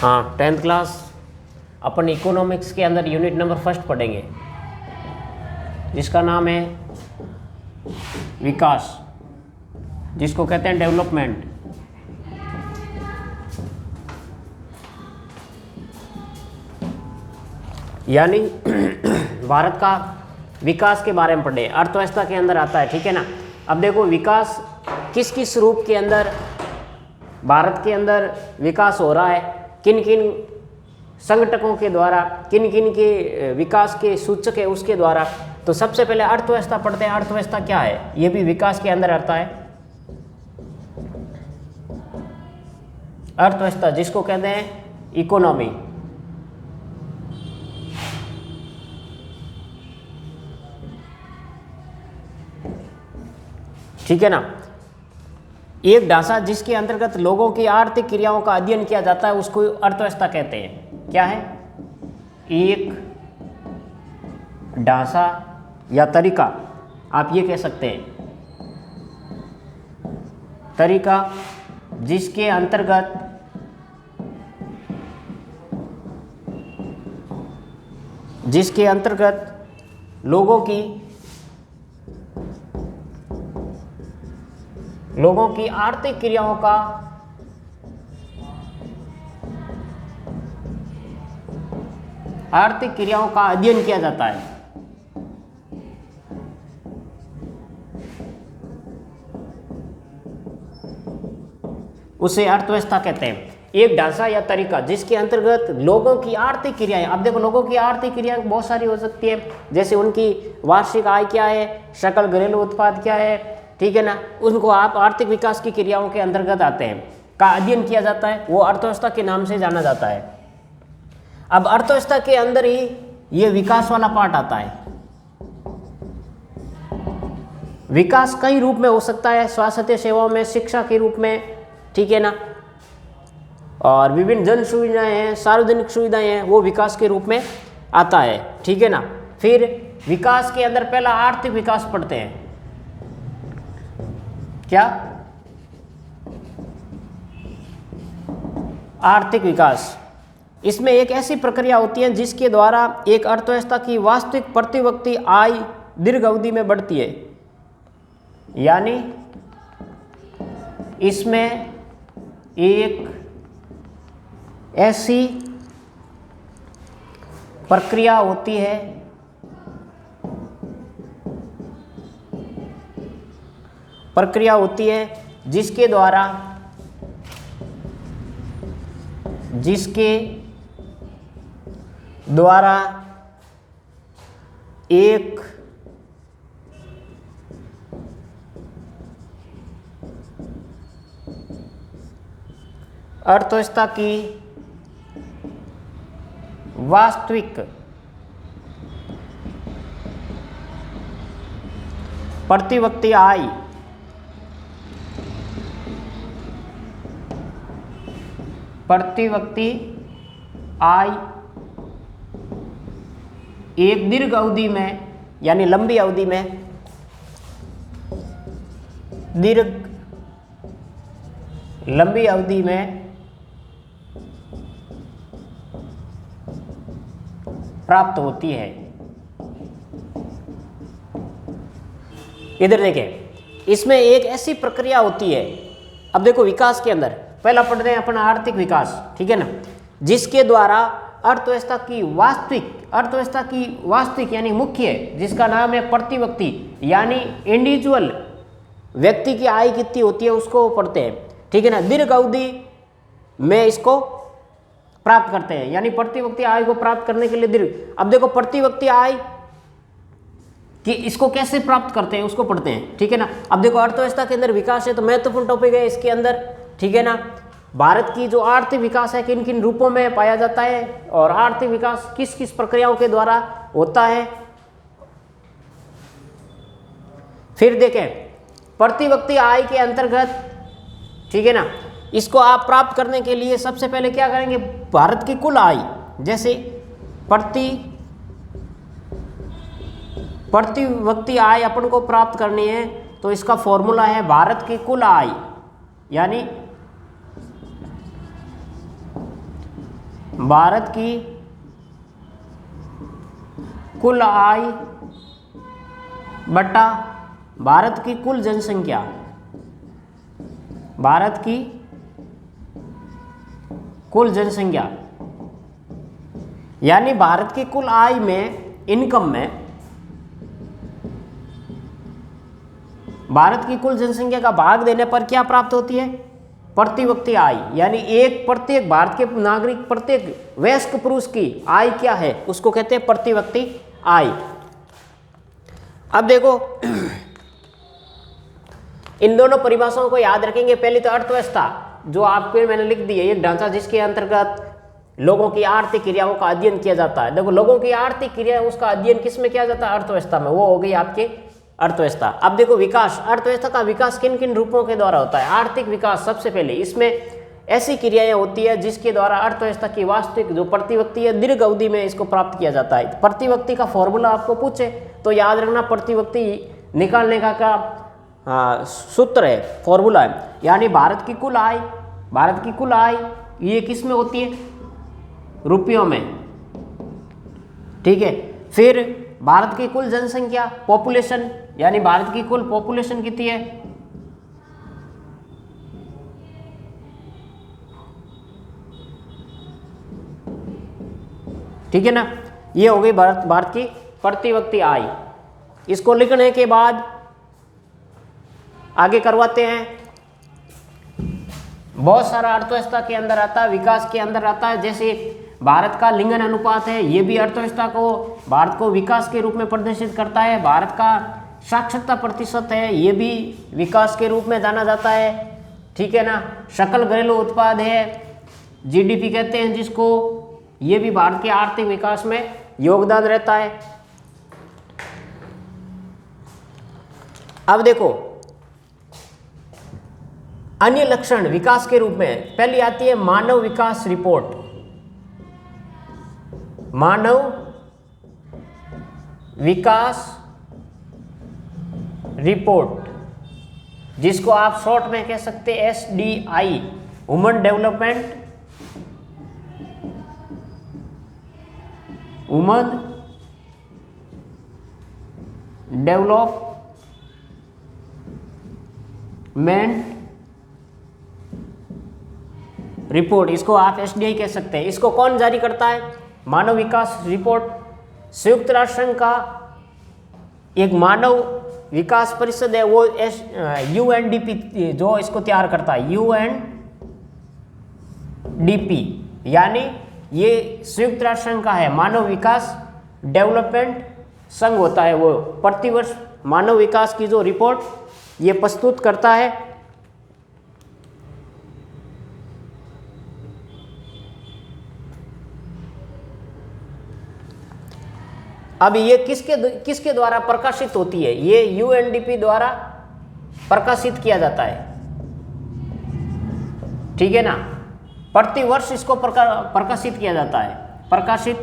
हाँ 10th class अपन economics के अंदर यूनिट नंबर फर्स्ट पढ़ेंगे, जिसका नाम है विकास, जिसको कहते हैं डेवलपमेंट। यानी भारत का विकास के बारे में पढ़े, अर्थव्यवस्था के अंदर आता है, ठीक है ना। अब देखो विकास किस किस रूप के अंदर भारत के अंदर विकास हो रहा है, किन किन संगठकों के द्वारा, किन किन के विकास के सूचक है उसके द्वारा। तो सबसे पहले अर्थव्यवस्था पढ़ते हैं। अर्थव्यवस्था क्या है, ये भी विकास के अंदर आता है। अर्थव्यवस्था जिसको कहते हैं इकोनॉमी, ठीक है ना। एक ढांचा जिसके अंतर्गत लोगों की आर्थिक क्रियाओं का अध्ययन किया जाता है उसको अर्थव्यवस्था कहते हैं। क्या है? एक ढांचा या तरीका, आप ये कह सकते हैं, तरीका जिसके अंतर्गत लोगों की आर्थिक क्रियाओं का अध्ययन किया जाता है। उसे अर्थव्यवस्था कहते हैं। एक ढांचा या तरीका जिसके अंतर्गत लोगों की आर्थिक क्रियाएं, अब देखो लोगों की आर्थिक क्रियाएं बहुत सारी हो सकती है, जैसे उनकी वार्षिक आय क्या है, सकल घरेलू उत्पाद क्या है, ठीक है ना, उनको आप आर्थिक विकास की क्रियाओं के अंतर्गत आते हैं, का अध्ययन किया जाता है, वो अर्थव्यवस्था के नाम से जाना जाता है। अब अर्थव्यवस्था के अंदर ही ये विकास वाला पार्ट आता है। विकास कई रूप में हो सकता है, स्वास्थ्य सेवाओं में, शिक्षा के रूप में, ठीक है ना, और विभिन्न जन सुविधाएं हैं, सार्वजनिक सुविधाएं हैं, वो विकास के रूप में आता है, ठीक है ना। फिर विकास के अंदर पहला आर्थिक विकास पढ़ते हैं। क्या? आर्थिक विकास। इसमें एक ऐसी प्रक्रिया होती है जिसके द्वारा एक अर्थव्यवस्था की वास्तविक प्रति व्यक्ति आय दीर्घ अवधि में बढ़ती है। यानी इसमें एक ऐसी प्रक्रिया होती है जिसके द्वारा एक अर्थव्यवस्था की वास्तविक प्रति व्यक्ति आय एक दीर्घ अवधि में, यानी लंबी अवधि में, लंबी अवधि में प्राप्त होती है। इधर देखें, इसमें एक ऐसी प्रक्रिया होती है। अब देखो विकास के अंदर पहला पढ़ रहे हैं अपना आर्थिक विकास, ठीक है ना, जिसके द्वारा अर्थव्यवस्था की वास्तविक यानी मुख्य, जिसका नाम है प्रति व्यक्ति, यानी इंडिविजुअल व्यक्ति की आय कितनी होती है उसको पढ़ते हैं, ठीक है ना। दीर्घ अवधि में इसको प्राप्त करते हैं, यानी प्रति व्यक्ति आय को प्राप्त करने के लिए दीर्घ। अब देखो प्रति व्यक्ति आय कि इसको कैसे प्राप्त करते हैं उसको पढ़ते हैं, ठीक है ना। अब देखो अर्थव्यवस्था के अंदर विकास है तो महत्वपूर्ण टॉपिक है इसके अंदर, ठीक है ना। भारत की जो आर्थिक विकास है किन किन रूपों में पाया जाता है और आर्थिक विकास किस किस प्रक्रियाओं के द्वारा होता है। फिर देखें प्रति व्यक्ति आय के अंतर्गत, ठीक है ना, इसको आप प्राप्त करने के लिए सबसे पहले क्या करेंगे, भारत की कुल आय, जैसे प्रति व्यक्ति आय अपन को प्राप्त करनी है तो इसका फॉर्मूला है भारत की कुल आय, यानी भारत की कुल आय बटा भारत की कुल जनसंख्या, भारत की कुल जनसंख्या, यानी भारत की कुल आय में, इनकम में भारत की कुल जनसंख्या का भाग देने पर क्या प्राप्त होती है? प्रति व्यक्ति आय, यानी एक प्रत्येक भारत के नागरिक, प्रत्येक वयस्क पुरुष की आय क्या है, उसको कहते हैं प्रति व्यक्ति आय। अब देखो इन दोनों परिभाषाओं को याद रखेंगे। पहले तो अर्थव्यवस्था जो आपके मैंने लिख दी है, एक ढांचा जिसके अंतर्गत लोगों की आर्थिक क्रियाओं का अध्ययन किया जाता है। देखो लोगों की आर्थिक क्रिया, उसका अध्ययन किस में किया जाता है? अर्थव्यवस्था में। वो हो गई आपके अर्थव्यवस्था। अब देखो विकास, अर्थव्यवस्था का विकास किन किन रूपों के द्वारा होता है? आर्थिक विकास सबसे पहले, इसमें ऐसी क्रियाएं होती है जिसके द्वारा अर्थव्यवस्था की वास्तविक जो प्रति व्यक्ति है दीर्घ अवधि में इसको प्राप्त किया जाता है। प्रति व्यक्ति का फॉर्मूला आपको पूछे तो याद रखना, प्रति व्यक्ति निकालने का सूत्र है, फॉर्मूला है, यानी भारत की कुल आय, भारत की कुल आय ये किस में होती है? रुपयों में, ठीक है। फिर भारत की कुल जनसंख्या, पॉपुलेशन, यानी भारत की कुल पॉपुलेशन कितनी है? ठीक है ना, ये हो गई भारत की प्रति व्यक्ति आय। इसको लिखने के बाद आगे करवाते हैं। बहुत सारा अर्थव्यवस्था के अंदर आता है, विकास के अंदर आता है। जैसे भारत का लिंगन अनुपात है, ये भी अर्थव्यवस्था को, भारत को विकास के रूप में प्रदर्शित करता है। भारत का साक्षरता प्रतिशत है, ये भी विकास के रूप में जाना जाता है, ठीक है ना। सकल घरेलू उत्पाद है, जीडीपी कहते हैं जिसको, ये भी भारत के आर्थिक विकास में योगदान रहता है। अब देखो अन्य लक्षण विकास के रूप में, पहली आती है मानव विकास रिपोर्ट। मानव विकास रिपोर्ट, जिसको आप शॉर्ट में कह सकते हैं SDI, human development, human development report, इसको आप SDI कह सकते हैं। इसको कौन जारी करता है? मानव विकास रिपोर्ट संयुक्त राष्ट्र संघ का एक मानव विकास परिषद है, वो UNDP जो इसको तैयार करता है, UNDP, यानी ये संयुक्त राष्ट्र संघ का है, मानव विकास डेवलपमेंट संघ होता है। वो प्रतिवर्ष मानव विकास की जो रिपोर्ट ये प्रस्तुत करता है। अब ये किसके द्वारा प्रकाशित होती है? ये UNDP द्वारा प्रकाशित किया जाता है, ठीक है ना। प्रतिवर्ष इसको प्रकाशित किया जाता है, प्रकाशित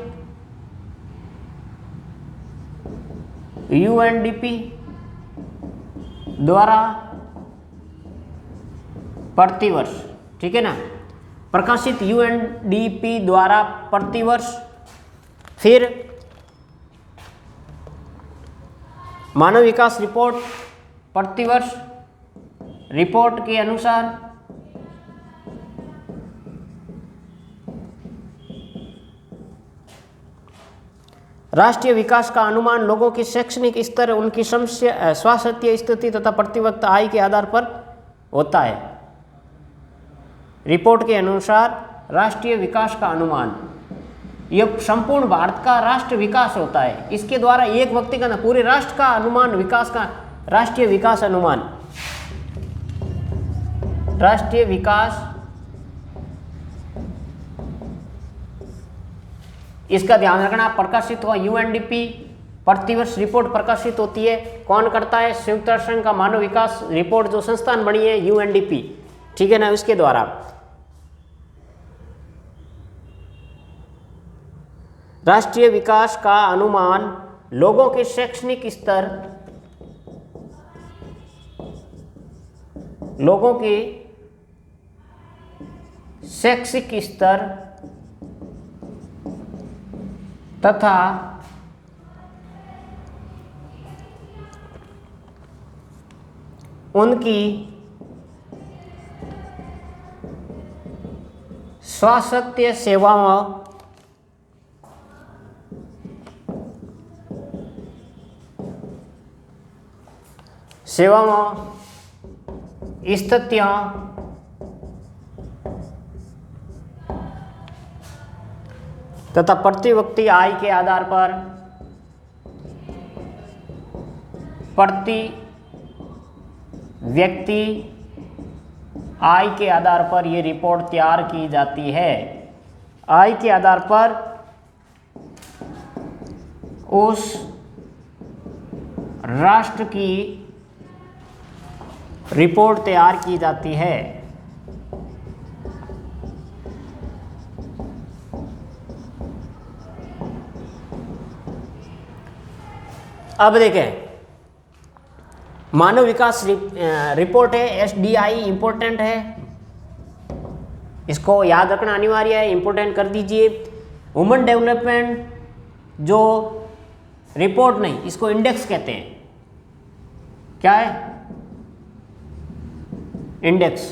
UNDP द्वारा प्रतिवर्ष, ठीक है ना, प्रकाशित UNDP द्वारा प्रतिवर्ष। फिर मानव विकास रिपोर्ट प्रतिवर्ष, रिपोर्ट के अनुसार राष्ट्रीय विकास का अनुमान लोगों की शैक्षणिक स्तर, उनकी समस्या, स्वास्थ्य स्थिति तथा प्रतिवर्ष आय के आधार पर होता है। रिपोर्ट के अनुसार राष्ट्रीय विकास का अनुमान, यह संपूर्ण भारत का राष्ट्र विकास होता है। इसके द्वारा एक व्यक्ति का ना, पूरे राष्ट्र का अनुमान, विकास का राष्ट्रीय विकास अनुमान, राष्ट्रीय विकास, इसका ध्यान रखना, प्रकाशित हुआ UNDP प्रतिवर्ष रिपोर्ट प्रकाशित होती है। कौन करता है? संयुक्त राष्ट्र संघ का मानव विकास रिपोर्ट जो संस्थान बनी है UNDP, ठीक है ना, उसके द्वारा। राष्ट्रीय विकास का अनुमान लोगों के शैक्षणिक स्तर, लोगों के शैक्षिक स्तर तथा उनकी स्वास्थ्य सेवाओं स्थितियों तथा प्रति व्यक्ति आय के आधार पर प्रति व्यक्ति आय के आधार पर ये रिपोर्ट तैयार की जाती है। आय के आधार पर उस राष्ट्र की रिपोर्ट तैयार की जाती है। अब देखें, मानव विकास रिपोर्ट है, एसडीआई इंपॉर्टेंट है, इसको याद रखना अनिवार्य है, इंपॉर्टेंट कर दीजिए। ह्यूमन डेवलपमेंट जो रिपोर्ट नहीं, इसको इंडेक्स कहते हैं। क्या है? इंडेक्स।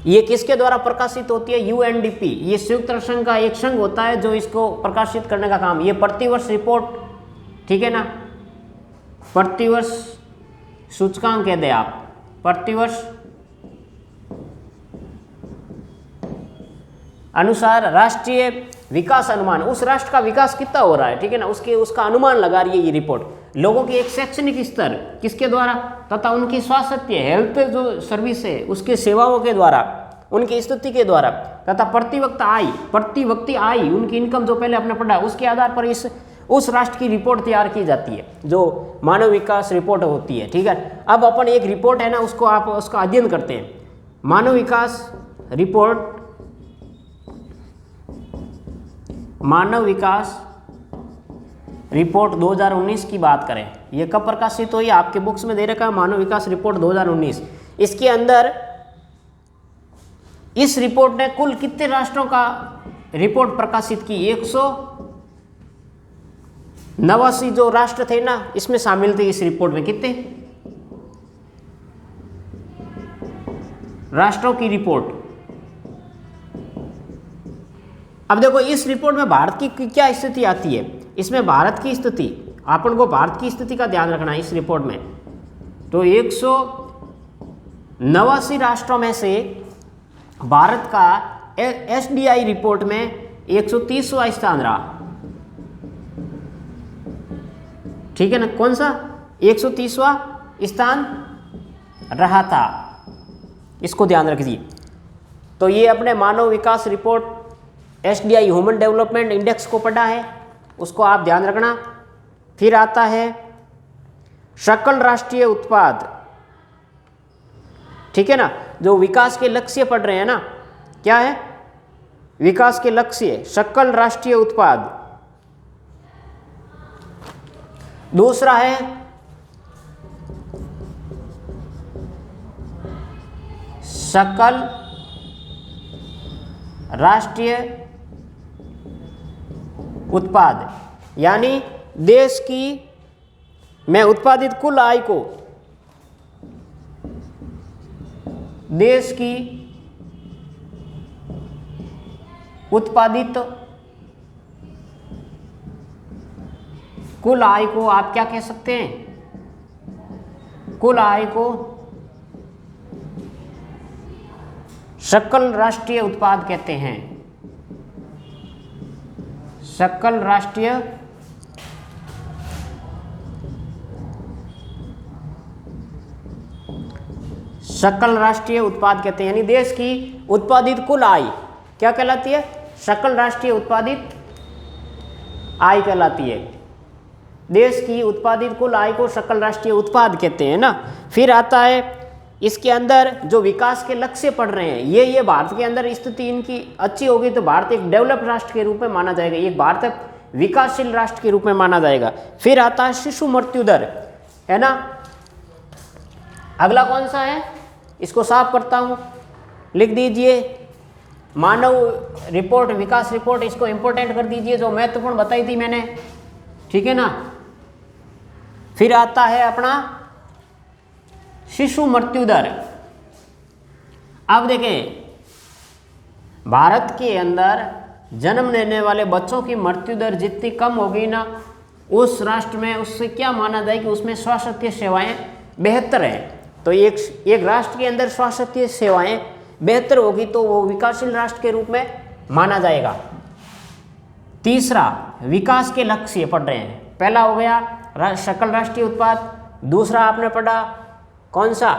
ये किसके द्वारा प्रकाशित होती है? यूएनडीपी। ये संयुक्त राष्ट्र संघ का एक संघ होता है जो इसको प्रकाशित करने का काम। ये प्रतिवर्ष रिपोर्ट, ठीक है ना, प्रतिवर्ष सूचकांक कह दे आप, प्रतिवर्ष अनुसार राष्ट्रीय विकास अनुमान, उस राष्ट्र का विकास कितना हो रहा है, ठीक है ना, उसका अनुमान लगा रही है ये रिपोर्ट। लोगों की एक शैक्षणिक स्तर किसके द्वारा तथा उनकी स्वास्थ्य हेल्थ जो सर्विस है उसके सेवाओं के द्वारा, उनकी स्थिति के द्वारा तथा प्रति व्यक्ति आय उनकी इनकम जो पहले आपने पढ़ा उसके आधार पर उस राष्ट्र की रिपोर्ट तैयार की जाती है जो मानव विकास रिपोर्ट होती है। ठीक है, अब अपन एक रिपोर्ट है ना, उसको आप उसका अध्ययन करते हैं। मानव विकास रिपोर्ट 2019 की बात करें, ये कब प्रकाशित हुई? आपके बुक्स में दे रखा है मानव विकास रिपोर्ट 2019। इसके अंदर इस रिपोर्ट ने कुल कितने राष्ट्रों का रिपोर्ट प्रकाशित की? 189 जो राष्ट्र थे ना, इसमें शामिल थे इस रिपोर्ट में। कितने राष्ट्रों की रिपोर्ट? अब देखो इस रिपोर्ट में भारत की क्या स्थिति आती है। इसमें भारत की स्थिति, अपन को भारत की स्थिति का ध्यान रखना है इस रिपोर्ट में। तो 189 राष्ट्रों में से भारत का एसडीआई रिपोर्ट में 130वां स्थान रहा। ठीक है ना, कौन सा? 130वां स्थान रहा था, इसको ध्यान रखिए। तो ये अपने मानव विकास report SDI human development index को पढ़ा है, उसको आप ध्यान रखना। फिर आता है सकल राष्ट्रीय उत्पाद, ठीक है ना, जो विकास के लक्ष्य पढ़ रहे हैं ना, क्या है? विकास के लक्ष्य, सकल राष्ट्रीय उत्पाद। दूसरा है सकल राष्ट्रीय उत्पाद, यानी देश की में उत्पादित कुल आय को, देश की उत्पादित कुल आय को आप क्या कह सकते हैं? कुल आय को सकल राष्ट्रीय उत्पाद कहते हैं। सकल राष्ट्रीय उत्पाद कहते हैं, यानी देश की उत्पादित कुल आय क्या कहलाती है? सकल राष्ट्रीय उत्पादित आय कहलाती है। देश की उत्पादित कुल आय को सकल राष्ट्रीय उत्पाद कहते हैं ना। फिर आता है इसके अंदर जो विकास के लक्ष्य पढ़ रहे हैं, ये भारत के अंदर स्थिति इनकी अच्छी होगी तो भारत एक डेवलप्ड राष्ट्र के रूप में माना जाएगा, एक भारत विकासशील राष्ट्र के रूप में माना जाएगा। फिर आता है शिशु मृत्यु दर, है ना। अगला कौन सा है? इसको साफ करता हूं, लिख दीजिए मानव रिपोर्ट, विकास रिपोर्ट, इसको इंपोर्टेंट कर दीजिए, जो महत्वपूर्ण बताई थी मैंने, ठीक है ना। फिर आता है अपना शिशु मृत्यु दर। अब देखें, भारत के अंदर जन्म लेने वाले बच्चों की मृत्यु दर जितनी कम होगी ना, उस राष्ट्र में, उससे क्या माना जाए कि उसमें स्वास्थ्य सेवाएं बेहतर है। तो एक राष्ट्र के अंदर स्वास्थ्य सेवाएं बेहतर होगी तो वो विकासशील राष्ट्र के रूप में माना जाएगा। तीसरा, विकास के लक्ष्य पढ़ रहे हैं। पहला हो गया सकल राष्ट्रीय उत्पाद, दूसरा आपने पढ़ा कौन सा,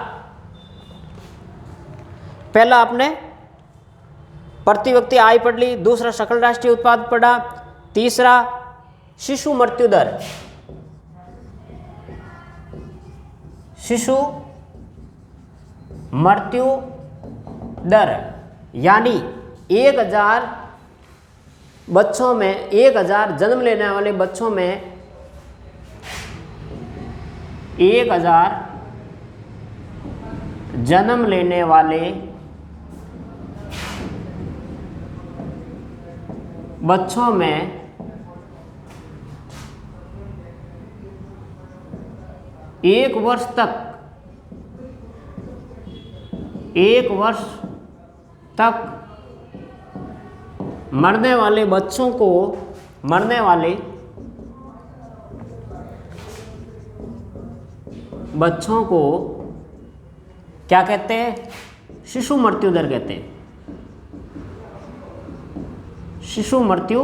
पहला आपने प्रति व्यक्ति आय पढ़ ली, दूसरा सकल राष्ट्रीय उत्पाद पढ़ा, तीसरा शिशु मृत्यु दर। शिशु मृत्यु दर यानी 1000 बच्चों में, 1000 जन्म लेने वाले बच्चों में 1000 जन्म लेने वाले बच्चों में 1 वर्ष तक मरने वाले बच्चों को, मरने वाले बच्चों को क्या कहते हैं, शिशु मृत्यु दर कहते हैं। शिशु मृत्यु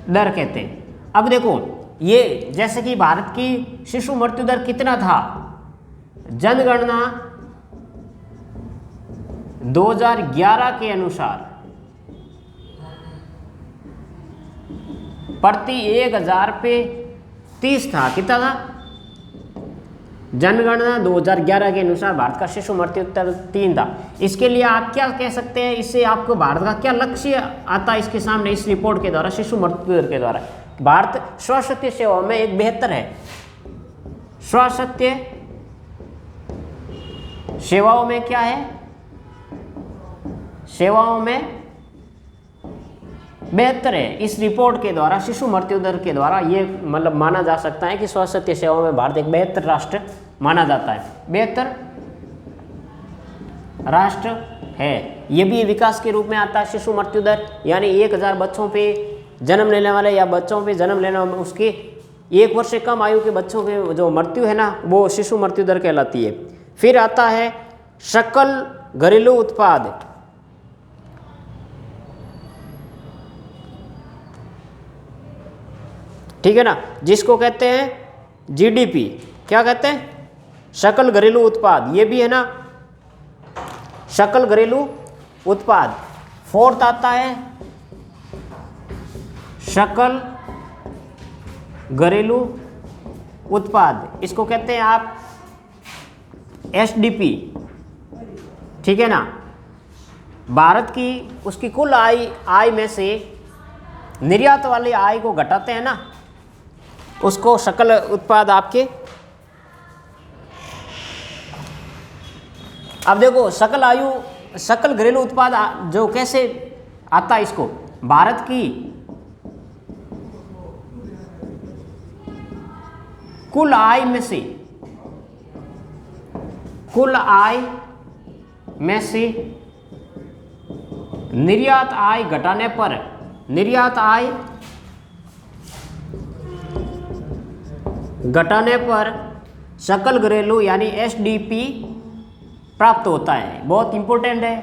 दर कहते हैं। अब देखो, ये जैसे कि भारत की शिशु मृत्यु दर कितना था, जनगणना 2011 के अनुसार प्रति 1000 पे 30 था। कितना था? जनगणना 2011 के अनुसार भारत का शिशु मृत्यु दर 3 था। इसके लिए आप क्या कह सकते हैं, इससे आपको भारत का क्या लक्ष्य आता है इसके सामने, इस रिपोर्ट के द्वारा, शिशु मृत्यु दर के द्वारा? भारत स्वास्थ्य सेवाओं में एक बेहतर है, स्वास्थ्य सेवाओं में क्या है, सेवाओं में बेहतर है। इस रिपोर्ट के द्वारा, शिशु मृत्यु दर के द्वारा ये मतलब माना जा सकता है कि स्वास्थ्य सेवाओं में भारत एक बेहतर राष्ट्र माना जाता है, बेहतर राष्ट्र है। ये भी विकास के रूप में आता है शिशु मृत्यु दर, यानी 1000 बच्चों पे जन्म लेने वाले या बच्चों पे जन्म लेने वाले उसके 1 वर्ष से कम आयु के बच्चों के जो मृत्यु है ना, वो शिशु मृत्यु दर कहलाती है। फिर आता है सकल घरेलू उत्पाद। ठीक है ना, जिसको कहते हैं जीडीपी। क्या कहते हैं? सकल घरेलू उत्पाद। ये भी है ना सकल घरेलू उत्पाद। फोर्थ आता है सकल घरेलू उत्पाद, इसको कहते हैं आप एसडीपी। ठीक है ना, भारत की उसकी कुल आय में से निर्यात वाली आय को घटाते हैं ना, उसको सकल उत्पाद आपके। अब देखो सकल घरेलू उत्पाद जो कैसे आता है, इसको भारत की कुल आय में से निर्यात आय घटाने पर, निर्यात आय घटाने पर सकल घरेलू यानी एसडीपी प्राप्त होता है। बहुत इंपॉर्टेंट है,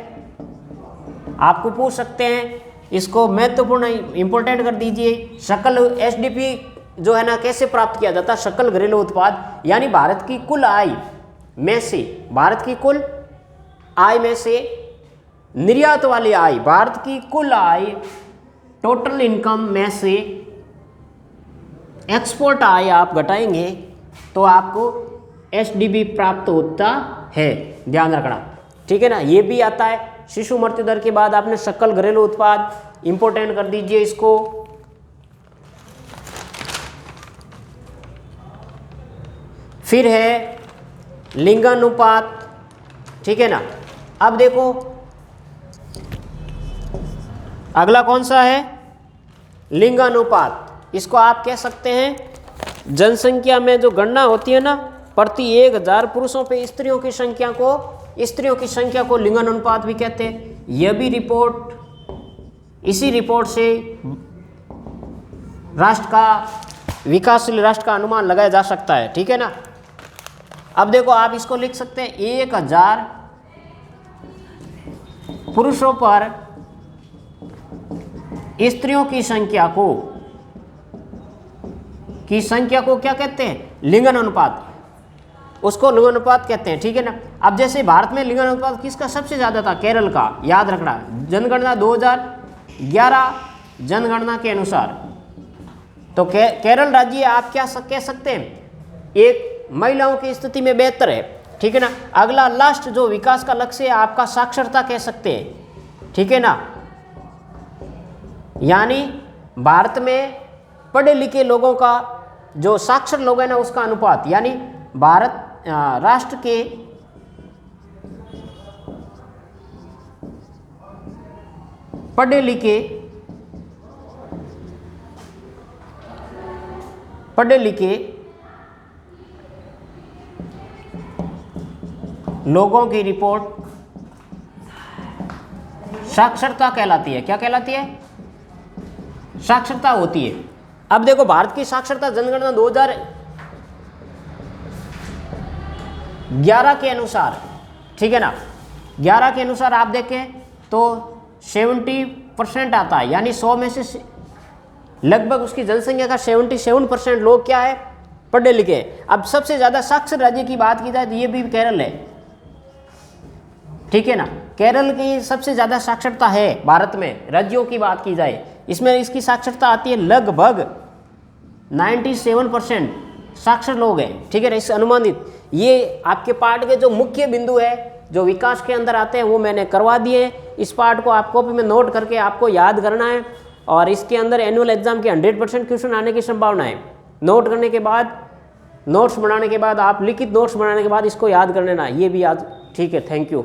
आपको पूछ सकते हैं, इसको महत्वपूर्ण इंपॉर्टेंट कर दीजिए। सकल एसडीपी जो है ना, कैसे प्राप्त किया जाता है? सकल घरेलू उत्पाद यानी भारत की कुल आय में से, भारत की कुल आय में से निर्यात वाली आय, भारत की कुल आय, टोटल इनकम में से एक्सपोर्ट आय आप घटाएंगे तो आपको एसडीपी प्राप्त होता है, ध्यान रखना। ठीक है ना, ये भी आता है। शिशु मृत्यु दर के बाद आपने सकल घरेलू उत्पाद इंपोर्टेंट कर दीजिए इसको। फिर है लिंगानुपात। ठीक है ना, अब देखो अगला कौन सा है? लिंगानुपात। इसको आप कह सकते हैं जनसंख्या में जो गणना होती है ना, प्रति 1000 पुरुषों पे स्त्रियों की संख्या को लिंगानुपात भी कहते हैं। यह भी रिपोर्ट, इसी रिपोर्ट से राष्ट्र का, विकासशील राष्ट्र का अनुमान लगाया जा सकता है। ठीक है ना। अब देखो आप इसको लिख सकते हैं 1000 पुरुषों पर स्त्रियों की संख्या को क्या कहते हैं? लिंगानुपात। उसको लिंगानुपात कहते हैं। ठीक है ना। अब जैसे भारत में लिंगानुपात किसका सबसे ज्यादा था? केरल का। याद रखना, जनगणना 2011 जनगणना के अनुसार। तो केरल राज्य आप क्या कह सकते हैं? एक महिलाओं की स्थिति में बेहतर है। ठीक है ना। अगला लास्ट जो विकास का लक्ष्य है आपका, साक्षरता कह सकते हैं। ठीक है ना। यानी भारत में पढ़े लिखे लोगों का, जो साक्षर लोग हैं ना, उसका अनुपात, यानी भारत राष्ट्र के पढ़े लिखे लोगों की रिपोर्ट साक्षरता कहलाती है। क्या कहलाती है? साक्षरता होती है। अब देखो भारत की साक्षरता जनगणना 2011 के अनुसार, ठीक है ना, 11 के अनुसार आप देखें तो 70% आता है। यानी 100 में से लगभग उसकी जनसंख्या का 77% लोग क्या है? पढ़े लिखे। अब सबसे ज़्यादा साक्षर राज्य की बात की जाए तो ये भी केरल है। ठीक है ना। केरल की सबसे ज़्यादा साक्षरता है भारत में, राज्यों की बात की जाए। इसमें इसकी साक्षरता आती है लगभग 97% साक्षर लोग हैं। ठीक है ना। इस अनुमानित, ये आपके पाठ के जो मुख्य बिंदु है, जो विकास के अंदर आते हैं, वो मैंने करवा दिए। इस पाठ को आप कॉपी में नोट करके आपको याद करना है। और इसके अंदर एनुअल एग्जाम के 100% क्वेश्चन आने की संभावना है। नोट करने के बाद, नोट्स बनाने के बाद, आप लिखित नोट्स बनाने के बाद इसको याद कर लेना। ये भी याद। ठीक है। Thank you.